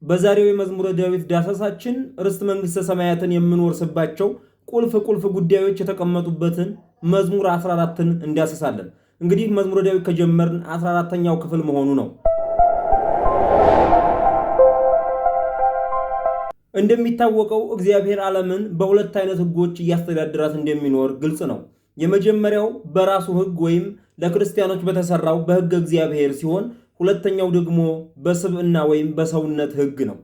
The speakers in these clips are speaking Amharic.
በዛሬው የመዝሙረ ዳዊት ዳሰሳችን ርስት መንግሥተ ሰማያትን የምንወርስባቸው ቁልፍ ጉዳዮች የተቀመጡበትን መዝሙር 14ን እንዲያሰሳለን። እንግዲህ መዝሙረ ዳዊት ከጀመርን 14ኛው ክፍል መሆኑ ነው። እንደሚታወቀው እግዚአብሔር ዓለምን በሁለት አይነት ሕጎች እያስተዳደራት እንደሚኖር ግልጽ ነው። የመጀመሪያው በራሱ ሕግ ወይም ለክርስቲያኖች በተሰራው በሕገ እግዚአብሔር ሲሆን ሁለተኛው ደግሞ በስብዕና ወይም በሰውነት ሕግ ነው።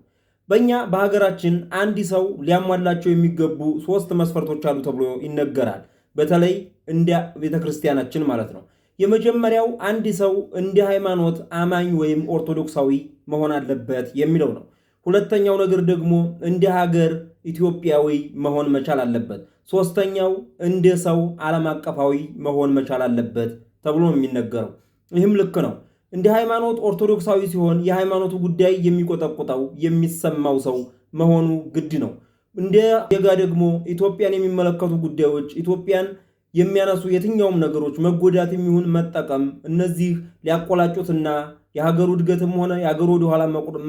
በእኛ በሀገራችን አንድ ሰው ሊያሟላቸው የሚገቡ 3 መስፈርቶች አሉ ተብሎ ይነገራል። በተለይ እንደ ቤተክርስቲያናችን ማለት ነው። የመጀመሪያው አንድ ሰው እንደ ሃይማኖት አማኝ ወይም ኦርቶዶክሳዊ መሆን አለበት የሚለው ነው። ሁለተኛው ነገር ደግሞ እንደ ሀገር ኢትዮጵያዊ መሆን መቻል አለበት። ሶስተኛው እንደ ሰው ዓለም አቀፋዊ መሆን መቻል አለበት ተብሎ ነው የሚነገረው። ይህም ልክ ነው። እንደ ሃይማኖት ኦርቶዶክሳዊ ሲሆን የሃይማኖቱ ጉዳይ የሚቆጠቁጠው የሚሰማው ሰው መሆኑ ግድ ነው። እንደ ዜጋ ደግሞ ኢትዮጵያን የሚመለከቱ ጉዳዮች፣ ኢትዮጵያን የሚያነሱ የትኛውም ነገሮች መጎዳት የሚሆን መጠቀም፣ እነዚህ ሊያቆላጩትና የሀገሩ እድገትም ሆነ የሀገሩ ወደኋላ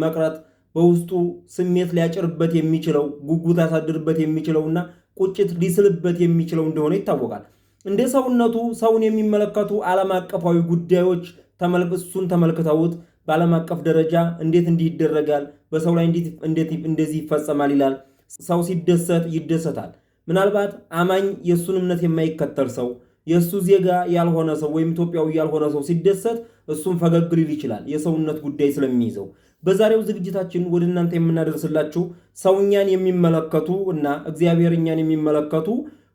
መቅረት በውስጡ ስሜት ሊያጭርበት የሚችለው ጉጉት ያሳድርበት የሚችለውና ቁጭት ሊስልበት የሚችለው እንደሆነ ይታወቃል። እንደ ሰውነቱ ሰውን የሚመለከቱ ዓለም አቀፋዊ ጉዳዮች እሱን ተመልክተውት በዓለም አቀፍ ደረጃ እንዴት እንዲህ ይደረጋል፣ በሰው ላይ እንዴት እንደዚህ ይፈጸማል ይላል። ሰው ሲደሰት ይደሰታል። ምናልባት አማኝ የእሱን እምነት የማይከተል ሰው የእሱ ዜጋ ያልሆነ ሰው ወይም ኢትዮጵያዊ ያልሆነ ሰው ሲደሰት እሱም ፈገግ ሊል ይችላል፣ የሰውነት ጉዳይ ስለሚይዘው። በዛሬው ዝግጅታችን ወደ እናንተ የምናደርስላችሁ ሰው እኛን የሚመለከቱ እና እግዚአብሔር እኛን የሚመለከቱ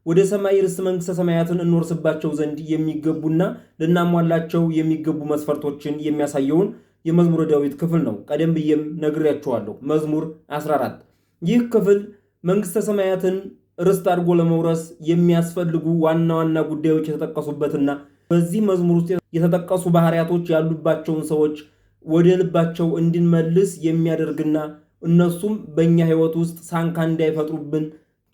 ወደ ሰማይ ርስት መንግሥተ ሰማያትን እንወርስባቸው ዘንድ የሚገቡና ልናሟላቸው የሚገቡ መስፈርቶችን የሚያሳየውን የመዝሙረ ዳዊት ክፍል ነው። ቀደም ብዬም ነግሬያችኋለሁ። መዝሙር 14። ይህ ክፍል መንግሥተ ሰማያትን ርስት አድርጎ ለመውረስ የሚያስፈልጉ ዋና ዋና ጉዳዮች የተጠቀሱበትና በዚህ መዝሙር ውስጥ የተጠቀሱ ባህሪያቶች ያሉባቸውን ሰዎች ወደ ልባቸው እንድንመልስ የሚያደርግና እነሱም በእኛ ሕይወት ውስጥ ሳንካ እንዳይፈጥሩብን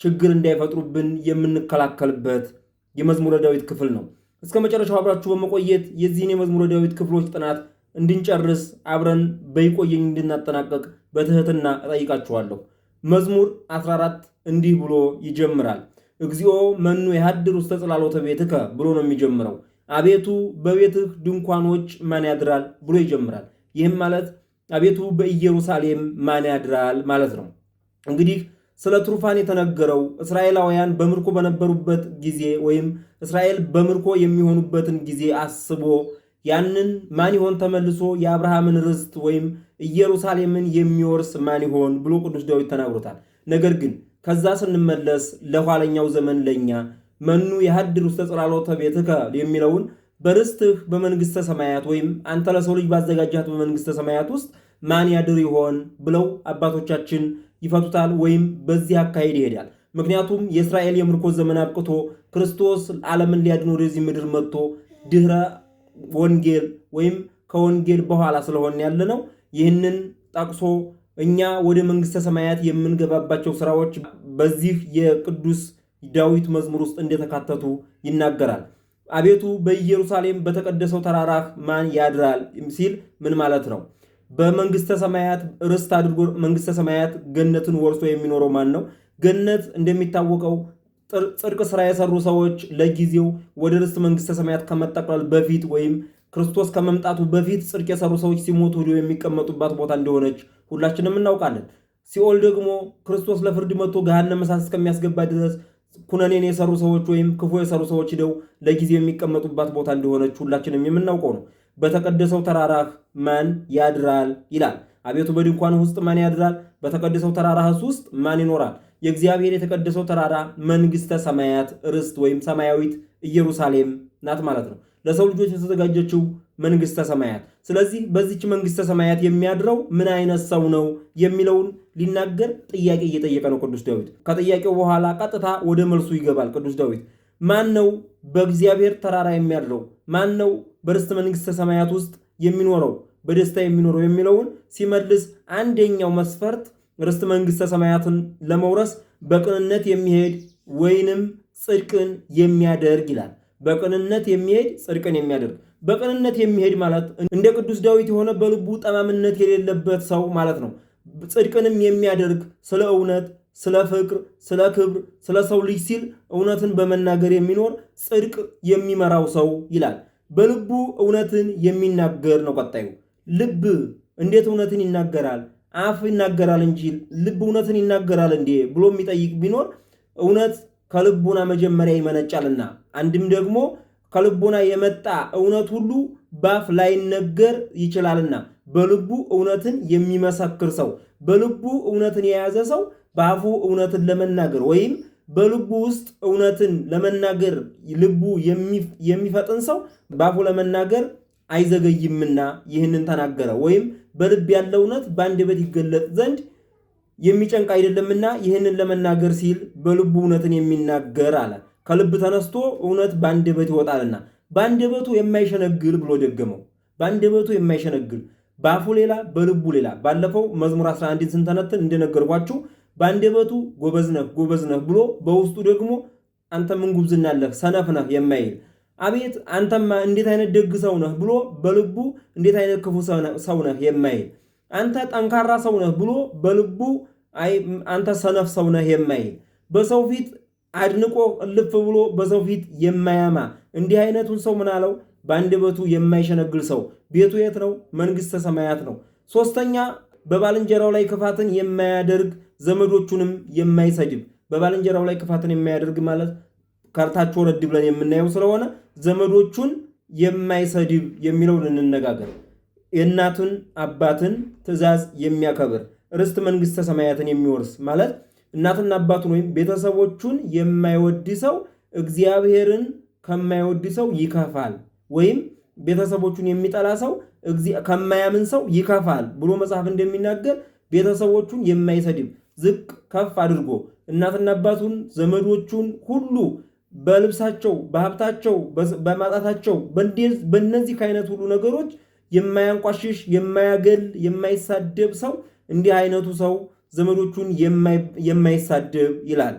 ችግር እንዳይፈጥሩብን የምንከላከልበት የመዝሙረ ዳዊት ክፍል ነው። እስከ መጨረሻው አብራችሁ በመቆየት የዚህን የመዝሙረ ዳዊት ክፍሎች ጥናት እንድንጨርስ አብረን በይቆየኝ እንድናጠናቀቅ በትህትና እጠይቃችኋለሁ። መዝሙር 14 እንዲህ ብሎ ይጀምራል። እግዚኦ መኑ የሃድር ውስተ ጽላሎተ ቤትከ ብሎ ነው የሚጀምረው። አቤቱ በቤትህ ድንኳኖች ማን ያድራል ብሎ ይጀምራል። ይህም ማለት አቤቱ በኢየሩሳሌም ማን ያድራል ማለት ነው። እንግዲህ ስለ ትሩፋን የተነገረው እስራኤላውያን በምርኮ በነበሩበት ጊዜ ወይም እስራኤል በምርኮ የሚሆኑበትን ጊዜ አስቦ ያንን ማን ይሆን ተመልሶ የአብርሃምን ርስት ወይም ኢየሩሳሌምን የሚወርስ ማን ይሆን ብሎ ቅዱስ ዳዊት ተናግሮታል። ነገር ግን ከዛ ስንመለስ ለኋለኛው ዘመን ለኛ መኑ የሃድር ውስተ ጽላሎተ ቤትከ የሚለውን በርስትህ በመንግሥተ ሰማያት ወይም አንተ ለሰው ልጅ ባዘጋጃት በመንግሥተ ሰማያት ውስጥ ማን ያድር ይሆን ብለው አባቶቻችን ይፈቱታል ወይም በዚህ አካሄድ ይሄዳል። ምክንያቱም የእስራኤል የምርኮ ዘመን አብቅቶ ክርስቶስ ዓለምን ሊያድን ወደዚህ ምድር መጥቶ ድህረ ወንጌል ወይም ከወንጌል በኋላ ስለሆነ ያለ ነው። ይህንን ጠቅሶ እኛ ወደ መንግሥተ ሰማያት የምንገባባቸው ስራዎች በዚህ የቅዱስ ዳዊት መዝሙር ውስጥ እንደተካተቱ ይናገራል። አቤቱ በኢየሩሳሌም በተቀደሰው ተራራህ ማን ያድራል ሲል ምን ማለት ነው? በመንግሥተ ሰማያት ርስት አድርጎ መንግሥተ ሰማያት ገነትን ወርሶ የሚኖረው ማን ነው? ገነት እንደሚታወቀው ጽድቅ ስራ የሰሩ ሰዎች ለጊዜው ወደ ርስት መንግሥተ ሰማያት ከመጠቅለል በፊት ወይም ክርስቶስ ከመምጣቱ በፊት ጽድቅ የሰሩ ሰዎች ሲሞቱ ሄደው የሚቀመጡባት ቦታ እንደሆነች ሁላችንም እናውቃለን። ሲኦል ደግሞ ክርስቶስ ለፍርድ መጥቶ ገሃነመ እሳት እስከሚያስገባ ድረስ ኩነኔን የሰሩ ሰዎች ወይም ክፉ የሰሩ ሰዎች ሄደው ለጊዜው የሚቀመጡባት ቦታ እንደሆነች ሁላችንም የምናውቀው ነው። በተቀደሰው ተራራህ ማን ያድራል ይላል። አቤቱ በድንኳንህ ውስጥ ማን ያድራል? በተቀደሰው ተራራህስ ውስጥ ማን ይኖራል? የእግዚአብሔር የተቀደሰው ተራራ መንግሥተ ሰማያት ርስት ወይም ሰማያዊት ኢየሩሳሌም ናት ማለት ነው። ለሰው ልጆች የተዘጋጀችው መንግሥተ ሰማያት። ስለዚህ በዚች መንግሥተ ሰማያት የሚያድረው ምን አይነት ሰው ነው የሚለውን ሊናገር ጥያቄ እየጠየቀ ነው ቅዱስ ዳዊት። ከጥያቄው በኋላ ቀጥታ ወደ መልሱ ይገባል ቅዱስ ዳዊት። ማን ነው በእግዚአብሔር ተራራ የሚያድረው? ማን ነው በርስተ መንግሥተ ሰማያት ውስጥ የሚኖረው በደስታ የሚኖረው የሚለውን ሲመልስ አንደኛው መስፈርት ርስተ መንግሥተ ሰማያትን ለመውረስ በቅንነት የሚሄድ ወይንም ጽድቅን የሚያደርግ ይላል። በቅንነት የሚሄድ ጽድቅን የሚያደርግ። በቅንነት የሚሄድ ማለት እንደ ቅዱስ ዳዊት የሆነ በልቡ ጠማምነት የሌለበት ሰው ማለት ነው። ጽድቅንም የሚያደርግ ስለ እውነት፣ ስለ ፍቅር፣ ስለ ክብር፣ ስለ ሰው ልጅ ሲል እውነትን በመናገር የሚኖር ጽድቅ የሚመራው ሰው ይላል። በልቡ እውነትን የሚናገር ነው። ቀጣዩ ልብ እንዴት እውነትን ይናገራል? አፍ ይናገራል እንጂ ልብ እውነትን ይናገራል እንዴ ብሎ የሚጠይቅ ቢኖር እውነት ከልቡና መጀመሪያ ይመነጫልና፣ አንድም ደግሞ ከልቡና የመጣ እውነት ሁሉ ባፍ ላይነገር ይችላልና፣ በልቡ እውነትን የሚመሰክር ሰው፣ በልቡ እውነትን የያዘ ሰው በአፉ እውነትን ለመናገር ወይም በልቡ ውስጥ እውነትን ለመናገር ልቡ የሚፈጥን ሰው በአፉ ለመናገር አይዘገይምና ይህንን ተናገረ። ወይም በልብ ያለ እውነት በአንደበት ይገለጥ ዘንድ የሚጨንቅ አይደለምና ይህንን ለመናገር ሲል በልቡ እውነትን የሚናገር አለ። ከልብ ተነስቶ እውነት በአንደበት ይወጣልና በአንደበቱ የማይሸነግል ብሎ ደገመው። በአንደበቱ የማይሸነግል በአፉ ሌላ በልቡ ሌላ። ባለፈው መዝሙር 11 ስንተነትን እንደነገርኳችሁ በአንደበቱ ጎበዝ ነህ ብሎ በውስጡ ደግሞ አንተ ምን ጉብዝና አለህ ሰነፍ ነህ የማይል አቤት አንተማ እንዴት አይነት ደግ ሰው ነህ ብሎ በልቡ እንዴት አይነት ክፉ ሰው ነህ የማይል አንተ ጠንካራ ሰው ነህ ብሎ በልቡ አንተ ሰነፍ ሰው ነህ የማይል በሰው ፊት አድንቆ እልፍ ብሎ በሰው ፊት የማያማ እንዲህ አይነቱን ሰው ምን አለው? በአንደበቱ የማይሸነግል ሰው ቤቱ የት ነው? መንግሥተ ሰማያት ነው። ሶስተኛ በባልንጀራው ላይ ክፋትን የማያደርግ ዘመዶቹንም የማይሰድብ። በባልንጀራው ላይ ክፋትን የማያደርግ ማለት ከርታች ወረድ ብለን የምናየው ስለሆነ ዘመዶቹን የማይሰድብ የሚለው ልንነጋገር። የእናቱን አባትን ትእዛዝ የሚያከብር ርስት መንግሥተ ሰማያትን የሚወርስ ማለት እናትና አባቱን ወይም ቤተሰቦቹን የማይወድ ሰው እግዚአብሔርን ከማይወድ ሰው ይከፋል፣ ወይም ቤተሰቦቹን የሚጠላ ሰው ከማያምን ሰው ይከፋል ብሎ መጽሐፍ እንደሚናገር ቤተሰቦቹን የማይሰድብ ዝቅ ከፍ አድርጎ እናትና አባቱን ዘመዶቹን ሁሉ በልብሳቸው፣ በሀብታቸው፣ በማጣታቸው በእነዚህ ከአይነት ሁሉ ነገሮች የማያንቋሽሽ፣ የማያገል፣ የማይሳደብ ሰው እንዲህ አይነቱ ሰው ዘመዶቹን የማይሳደብ ይላል።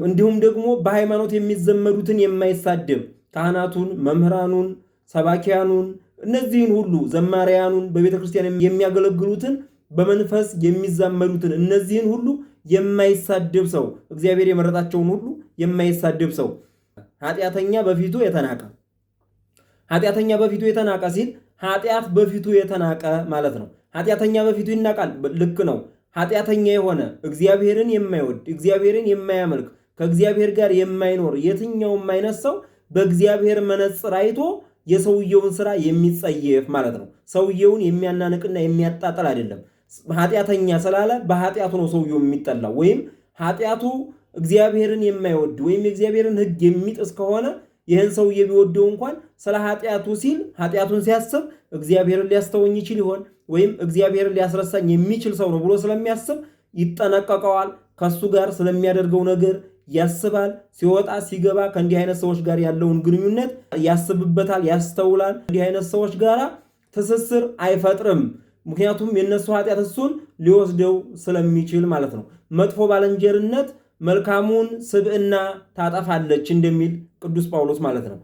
እንዲሁም ደግሞ በሃይማኖት የሚዘመዱትን የማይሳደብ ካህናቱን፣ መምህራኑን፣ ሰባኪያኑን እነዚህን ሁሉ ዘማሪያኑን በቤተ ክርስቲያን የሚያገለግሉትን በመንፈስ የሚዛመዱትን እነዚህን ሁሉ የማይሳደብ ሰው እግዚአብሔር የመረጣቸውን ሁሉ የማይሳደብ ሰው ኃጢአተኛ በፊቱ የተናቀ። ኃጢአተኛ በፊቱ የተናቀ ሲል ኃጢአት በፊቱ የተናቀ ማለት ነው። ኃጢአተኛ በፊቱ ይናቃል፣ ልክ ነው። ኃጢአተኛ የሆነ እግዚአብሔርን የማይወድ እግዚአብሔርን የማያመልክ ከእግዚአብሔር ጋር የማይኖር የትኛውም አይነት ሰው በእግዚአብሔር መነጽር አይቶ የሰውየውን ስራ የሚጸየፍ ማለት ነው። ሰውየውን የሚያናንቅና የሚያጣጥል አይደለም። ኃጢአተኛ ስላለ በኃጢአቱ ነው ሰውየው የሚጠላው። ወይም ኃጢአቱ እግዚአብሔርን የማይወድ ወይም የእግዚአብሔርን ሕግ የሚጥስ ከሆነ ይህን ሰውዬ ቢወደው እንኳን ስለ ኃጢአቱ ሲል ኃጢአቱን ሲያስብ እግዚአብሔርን ሊያስተወኝ ይችል ይሆን ወይም እግዚአብሔርን ሊያስረሳኝ የሚችል ሰው ነው ብሎ ስለሚያስብ ይጠነቀቀዋል። ከሱ ጋር ስለሚያደርገው ነገር ያስባል። ሲወጣ ሲገባ ከእንዲህ አይነት ሰዎች ጋር ያለውን ግንኙነት ያስብበታል፣ ያስተውላል። እንዲህ አይነት ሰዎች ጋር ትስስር አይፈጥርም። ምክንያቱም የነሱ ኃጢአት እሱን ሊወስደው ስለሚችል ማለት ነው። መጥፎ ባልንጀርነት መልካሙን ስብዕና ታጠፋለች እንደሚል ቅዱስ ጳውሎስ ማለት ነው።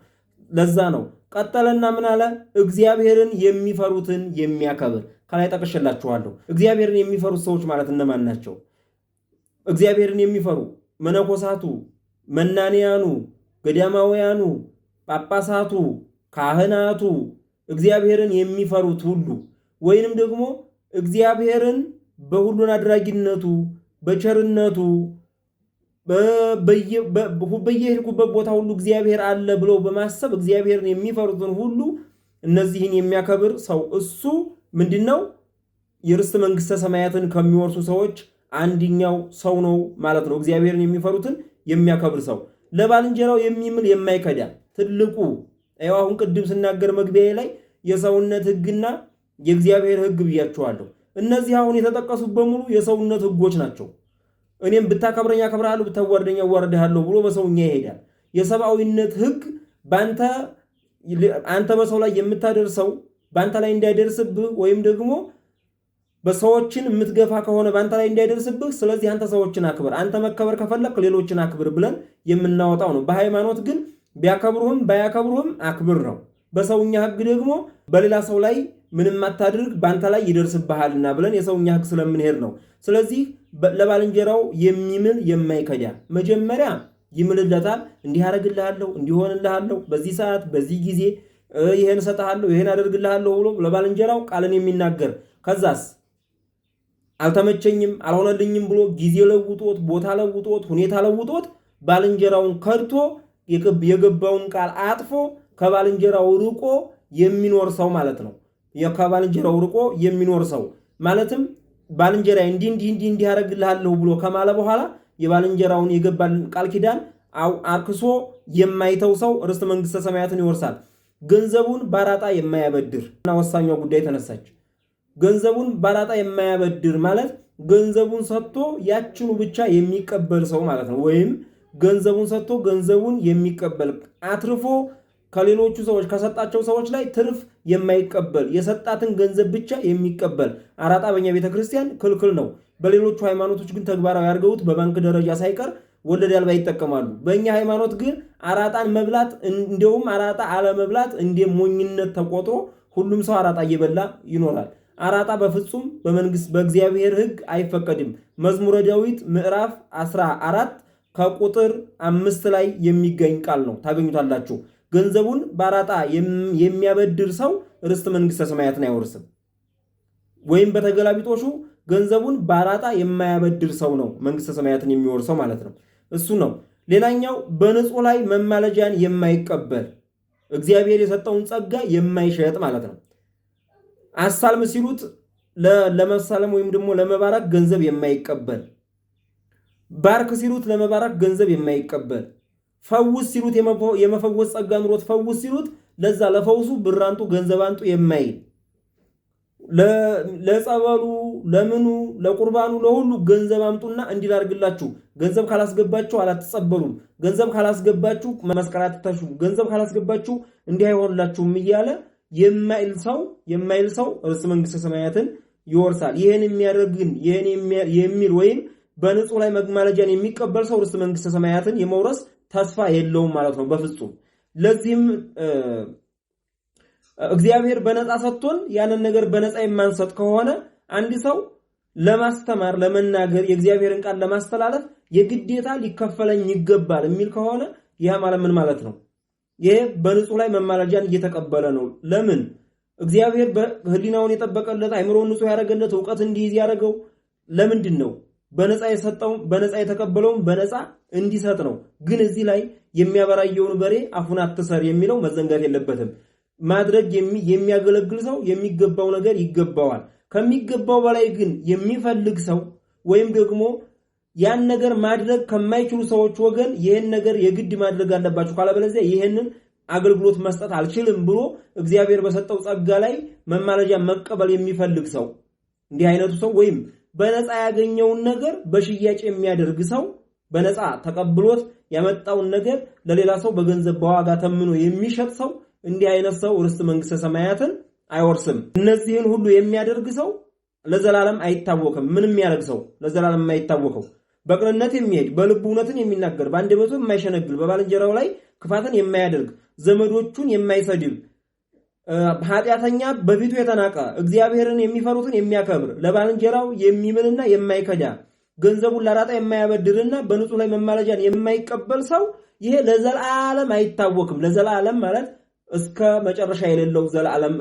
ለዛ ነው ቀጠለና ምን አለ? እግዚአብሔርን የሚፈሩትን የሚያከብር። ከላይ ጠቅሼላችኋለሁ። እግዚአብሔርን የሚፈሩት ሰዎች ማለት እነማን ናቸው? እግዚአብሔርን የሚፈሩ መነኮሳቱ፣ መናንያኑ፣ ገዳማውያኑ፣ ጳጳሳቱ፣ ካህናቱ እግዚአብሔርን የሚፈሩት ሁሉ ወይንም ደግሞ እግዚአብሔርን በሁሉን አድራጊነቱ በቸርነቱ በየሄድኩበት ቦታ ሁሉ እግዚአብሔር አለ ብለው በማሰብ እግዚአብሔርን የሚፈሩትን ሁሉ እነዚህን የሚያከብር ሰው እሱ ምንድነው? የርስት መንግሥተ ሰማያትን ከሚወርሱ ሰዎች አንድኛው ሰው ነው ማለት ነው። እግዚአብሔርን የሚፈሩትን የሚያከብር ሰው ለባልንጀራው የሚምል የማይከዳ ትልቁ አሁን ቅድም ስናገር መግቢያ ላይ የሰውነት ሕግና የእግዚአብሔር ሕግ ብያቸዋለሁ። እነዚህ አሁን የተጠቀሱት በሙሉ የሰውነት ሕጎች ናቸው። እኔም ብታከብረኝ አከብርሃለሁ፣ ብታዋርደኝ አዋርድሃለሁ ብሎ በሰውኛ ይሄዳል። የሰብአዊነት ሕግ አንተ በሰው ላይ የምታደርሰው በአንተ ላይ እንዳይደርስብህ ወይም ደግሞ በሰዎችን የምትገፋ ከሆነ በአንተ ላይ እንዳይደርስብህ፣ ስለዚህ አንተ ሰዎችን አክብር፣ አንተ መከበር ከፈለክ ሌሎችን አክብር ብለን የምናወጣው ነው። በሃይማኖት ግን ቢያከብሩህም ባያከብሩህም አክብር ነው። በሰውኛ ሕግ ደግሞ በሌላ ሰው ላይ ምንም አታድርግ ባንተ ላይ ይደርስብሃልና ብለን የሰውኛ ህግ ስለምንሄድ ነው። ስለዚህ ለባልንጀራው የሚምል የማይከዳ መጀመሪያ ይምልለታል። እንዲህ አደርግልሃለሁ፣ እንዲሆንልሃለሁ፣ በዚህ ሰዓት በዚህ ጊዜ ይሄን ሰጣሃለሁ፣ ይሄን አደርግልሃለሁ ብሎ ለባልንጀራው ቃልን የሚናገር ከዛስ አልተመቸኝም አልሆነልኝም ብሎ ጊዜ ለውጦት ቦታ ለውጦት ሁኔታ ለውጦት ባልንጀራውን ከድቶ የገባውን ቃል አጥፎ ከባልንጀራው ርቆ የሚኖር ሰው ማለት ነው። ከባልንጀራው ርቆ የሚኖር ሰው ማለትም ባልንጀራ እንዲህ አደርግልሃለሁ ብሎ ከማለ በኋላ የባልንጀራውን የገባን ቃል ኪዳን አርክሶ የማይተው ሰው ርስተ መንግስተ ሰማያትን ይወርሳል። ገንዘቡን ባራጣ የማያበድር እና ወሳኛው ጉዳይ ተነሳች። ገንዘቡን ባራጣ የማያበድር ማለት ገንዘቡን ሰጥቶ ያችኑ ብቻ የሚቀበል ሰው ማለት ነው። ወይም ገንዘቡን ሰጥቶ ገንዘቡን የሚቀበል አትርፎ ከሌሎቹ ሰዎች ከሰጣቸው ሰዎች ላይ ትርፍ የማይቀበል የሰጣትን ገንዘብ ብቻ የሚቀበል አራጣ በእኛ ቤተክርስቲያን ክልክል ነው። በሌሎቹ ሃይማኖቶች ግን ተግባራዊ አድርገውት በባንክ ደረጃ ሳይቀር ወለድ አልባ ይጠቀማሉ። በእኛ ሃይማኖት ግን አራጣን መብላት እንደውም አራጣ አለመብላት እንደ ሞኝነት ተቆጥሮ ሁሉም ሰው አራጣ እየበላ ይኖራል። አራጣ በፍጹም በመንግስት በእግዚአብሔር ሕግ አይፈቀድም። መዝሙረ ዳዊት ምዕራፍ 14 ከቁጥር 5 ላይ የሚገኝ ቃል ነው፣ ታገኙታላችሁ። ገንዘቡን ባራጣ የሚያበድር ሰው ርስተ መንግስተ ሰማያትን አይወርስም። ወይም በተገላቢጦሹ ገንዘቡን ባራጣ የማያበድር ሰው ነው መንግስተ ሰማያትን የሚወርሰው ማለት ነው። እሱ ነው። ሌላኛው በንጹህ ላይ መማለጃን የማይቀበል እግዚአብሔር የሰጠውን ጸጋ የማይሸጥ ማለት ነው። አሳልም ሲሉት ለመሳለም ወይም ደግሞ ለመባረክ ገንዘብ የማይቀበል፣ ባርክ ሲሉት ለመባረክ ገንዘብ የማይቀበል፣ ፈውስ ሲሉት የመፈወስ ጸጋ ኑሮት ፈውስ ሲሉት ለዛ ለፈውሱ ብራንጡ ገንዘብ አንጡ የማይል፣ ለጸበሉ ለምኑ ለቁርባኑ ለሁሉ ገንዘብ አምጡና እንዲላርግላችሁ፣ ገንዘብ ካላስገባችሁ አላትጸበሉም፣ ገንዘብ ካላስገባችሁ መስቀል አትታሹም፣ ገንዘብ ካላስገባችሁ እንዲህ አይሆንላችሁም እያለ የማይል ሰው ርስተ መንግስተ ሰማያትን ይወርሳል። ይሄን የሚያደርግን ይሄን የሚል ወይም በንጹህ ላይ መማለጃን የሚቀበል ሰው ርስተ መንግስተ ሰማያትን የመውረስ ተስፋ የለውም ማለት ነው በፍጹም። ለዚህም እግዚአብሔር በነፃ ሰጥቶን ያንን ነገር በነፃ የማንሰጥ ከሆነ አንድ ሰው ለማስተማር ለመናገር የእግዚአብሔርን ቃል ለማስተላለፍ የግዴታ ሊከፈለኝ ይገባል የሚል ከሆነ ያ ማለት ምን ማለት ነው? ይሄ በንጹህ ላይ መማለጃን እየተቀበለ ነው። ለምን? እግዚአብሔር በህሊናውን የጠበቀለት አይምሮውን ንጹህ ያደረገለት ዕውቀት እንዲይዝ ያደረገው ለምንድን ነው? በነፃ የሰጠው በነፃ የተቀበለውን በነፃ እንዲሰጥ ነው። ግን እዚህ ላይ የሚያበራየውን በሬ አፉን አትሰር የሚለው መዘንጋት የለበትም። ማድረግ የሚያገለግል ሰው የሚገባው ነገር ይገባዋል። ከሚገባው በላይ ግን የሚፈልግ ሰው ወይም ደግሞ ያን ነገር ማድረግ ከማይችሉ ሰዎች ወገን ይሄን ነገር የግድ ማድረግ አለባችሁ ካለበለዚያ ይሄንን አገልግሎት መስጠት አልችልም ብሎ እግዚአብሔር በሰጠው ጸጋ ላይ መማለጃ መቀበል የሚፈልግ ሰው እንዲህ አይነቱ ሰው ወይም በነፃ ያገኘውን ነገር በሽያጭ የሚያደርግ ሰው በነፃ ተቀብሎት ያመጣውን ነገር ለሌላ ሰው በገንዘብ በዋጋ ተምኖ የሚሸጥ ሰው እንዲህ አይነት ሰው ርስተ መንግስተ ሰማያትን አይወርስም። እነዚህን ሁሉ የሚያደርግ ሰው ለዘላለም አይታወቅም። ምንም ያደርግ ሰው ለዘላለም የማይታወቀው በቅንነት የሚሄድ በልቡ እውነትን የሚናገር በአንደበቱ የማይሸነግል በባልንጀራው ላይ ክፋትን የማያደርግ ዘመዶቹን የማይሰድብ ኃጢአተኛ በፊቱ የተናቀ እግዚአብሔርን የሚፈሩትን የሚያከብር ለባልንጀራው የሚምልና የማይከዳ ገንዘቡን ለአራጣ የማያበድርና በንጹህ ላይ መማለጃን የማይቀበል ሰው ይሄ ለዘላለም አይታወቅም። ለዘላለም ማለት እስከ መጨረሻ የሌለው ዘላለም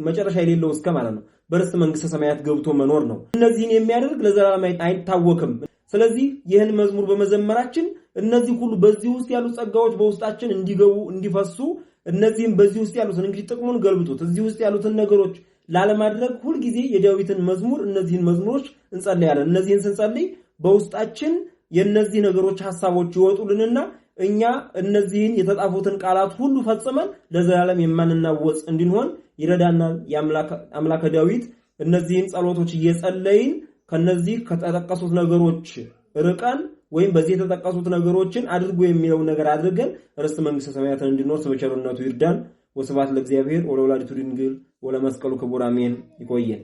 መጨረሻ የሌለው እስከ ማለት ነው በርስተ መንግስተ ሰማያት ገብቶ መኖር ነው። እነዚህን የሚያደርግ ለዘላለም አይታወቅም። ስለዚህ ይህን መዝሙር በመዘመራችን እነዚህ ሁሉ በዚህ ውስጥ ያሉ ጸጋዎች በውስጣችን እንዲገቡ እንዲፈሱ እነዚህም በዚህ ውስጥ ያሉትን እንግዲህ ጥቅሙን ገልብጡት እዚህ ውስጥ ያሉትን ነገሮች ላለማድረግ ሁሉ ጊዜ የዳዊትን መዝሙር እነዚህን መዝሙሮች እንጸልያለን። እነዚህን ስንጸልይ በውስጣችን የነዚህ ነገሮች ሐሳቦች ይወጡልንና እኛ እነዚህን የተጻፉትን ቃላት ሁሉ ፈጽመን ለዘላለም የማንናወጽ እንድንሆን ይረዳናል። የአምላከ ዳዊት እነዚህን ጸሎቶች እየጸለይን ከነዚህ ከተጠቀሱት ነገሮች ርቀን ወይም በዚህ የተጠቀሱት ነገሮችን አድርጎ የሚለው ነገር አድርገን ርስተ መንግስተ ሰማያትን እንድንወርስ በቸርነቱ ይርዳን። ወስብሐት ለእግዚአብሔር ወለወላዲቱ ድንግል ወለመስቀሉ ክቡር አሜን። ይቆየን።